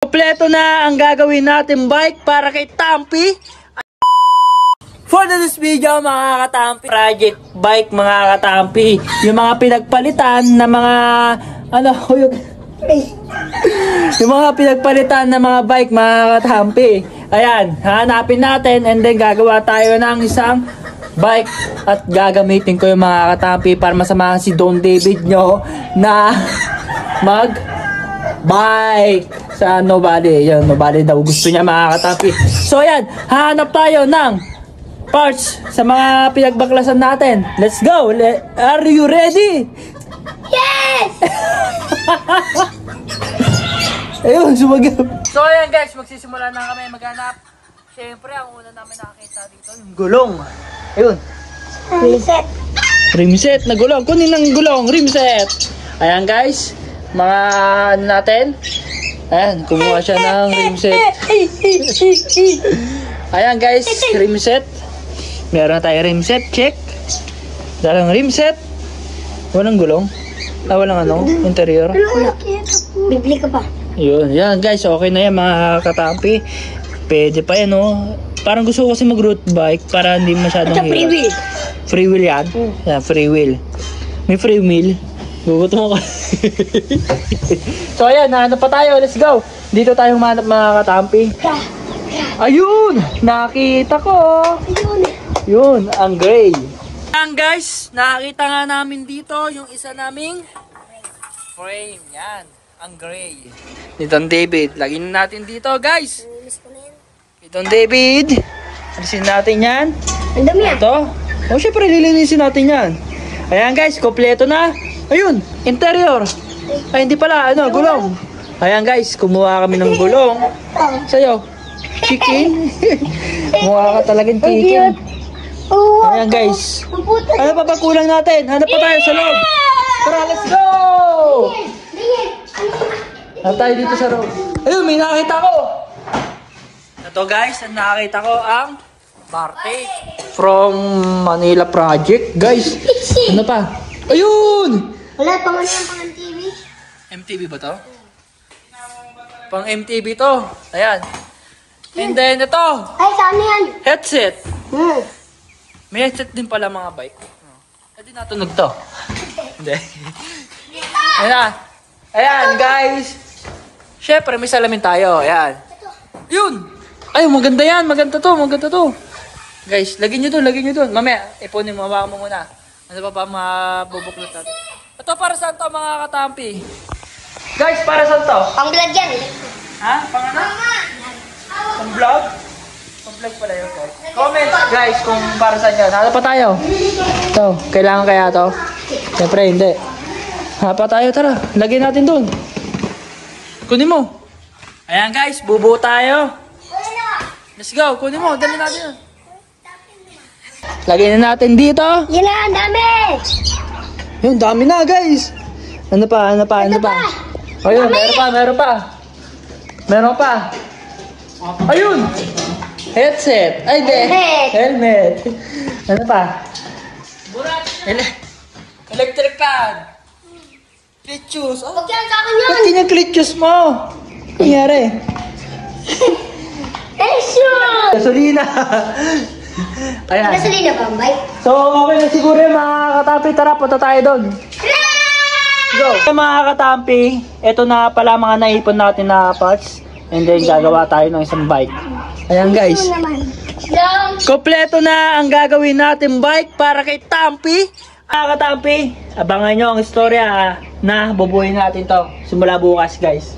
Kompleto na ang gagawin natin bike para kay Tampi. For this video mga katampi, project bike mga katampi. Yung mga pinagpalitan na mga yung mga pinagpalitan na mga bike mga katampi. Ayan, hanapin natin and then gagawa tayo ng isang bike at gagamitin ko yung mga katampi para masamahan si Don David nyo na mag bike sa nobody. Yan, nobody daw gusto niya mga katampi. So ayan, hahanap tayo ng parts sa mga pinagbaklasan natin. Let's go! Are you ready? Yes! Ayun, sumagap. So ayan guys, magsisimula na kami maghanap. Siyempre, ang una namin nakakita dito, yung gulong. Ayun. Reset. Rimset na gulong. Kunin ng gulong, rimset. Ayan guys, mga ano natin. Ayan, kumuha siya ng rimset. Ayan guys, rimset. Meron na tayo rimset, check. Dalang rimset. Walang gulong. Walang interior. Bibili ka pa. Yun, yan guys, okay na yan mga katampi. Pwede pa yan Parang gusto ko kasi mag road bike para hindi masyadong hirap. Free wheel. Free wheel yan? Yeah, free wheel. May free wheel. Gugutom ako. So ayan, nahanap pa tayo, let's go. Dito tayo mahanap mga katampi. Ayun, nakita ko. Yun, ang gray. Ayan guys, nakita nga namin dito yung isa naming frame. Yan, ang gray. Itong David, lagyan natin dito guys. Itong David, alisin natin yan. Ang dami yan. Ito. O syempre, lilinisin natin yan. Ayan guys, kompleto na. Ayun, interior. Ay, hindi pala, gulong. Ayan guys, kumuha kami ng gulong. Sa'yo, chicken. Kumuha ka talagang chicken. Ayan guys. Ano pa ba kulang natin? Hanap pa tayo sa loob. Tara, let's go! Hanap tayo dito sa loob. Ayun, may nakakita ko. Ito guys, nakakita ko ang Barte from Manila Project. Guys, ano pa? Ayun! Wala pa nga yung pang MTV. MTV ba to? Pang MTV to. Ayan. And then ito. Ay, saan yan? Headset. May headset din pala mga bike. Hindi natunog to. Hindi. Ayan. Ayan guys. Syempre may salamin tayo. Ayan. Yun. Ay maganda yan. Maganda to. Guys, lagyan nyo doon. Mamaya, ipunin mo. Hawakan mo muna. Ano pa mabubuklot natin. Ito para saan to mga katampi? Guys, para saan to? Pang vlog yan. Ha? Pang ano? Pang vlog? Pang vlog pala yun guys. Comment guys kung para saan yan. Hanap pa tayo. Ito, kailangan kaya to? Siyempre hindi. Hanap pa tayo, tara. Lagyan natin doon. Kunin mo. Ayan guys, bubuo tayo. Let's go, kunin mo. Dali natin yun. Lagyan na natin dito. Yan na, ang dami. Yun, dami na guys. Ano pa? Ayun, meron pa. Ayun. Headset. Ay, de. Helmet. Ano pa? Electric fan. Klitschus. Huwag yan sa akin yun. Ba't yun yung klitschus mo? Nangyari. Shoot! Gasolina. Ayan. Gasolina ba ang bike? So, okay na siguro yung mga katampi. Tara, punta tayo doon. Go! So, mga katampi, ito na pala mga naipon natin na parts. And then, gagawa tayo ng isang bike. Ayan guys. Kompleto na ang gagawin natin bike para kay Tampi. Mga katampi, abangan nyo ang istorya na bubuhin natin to simula bukas guys.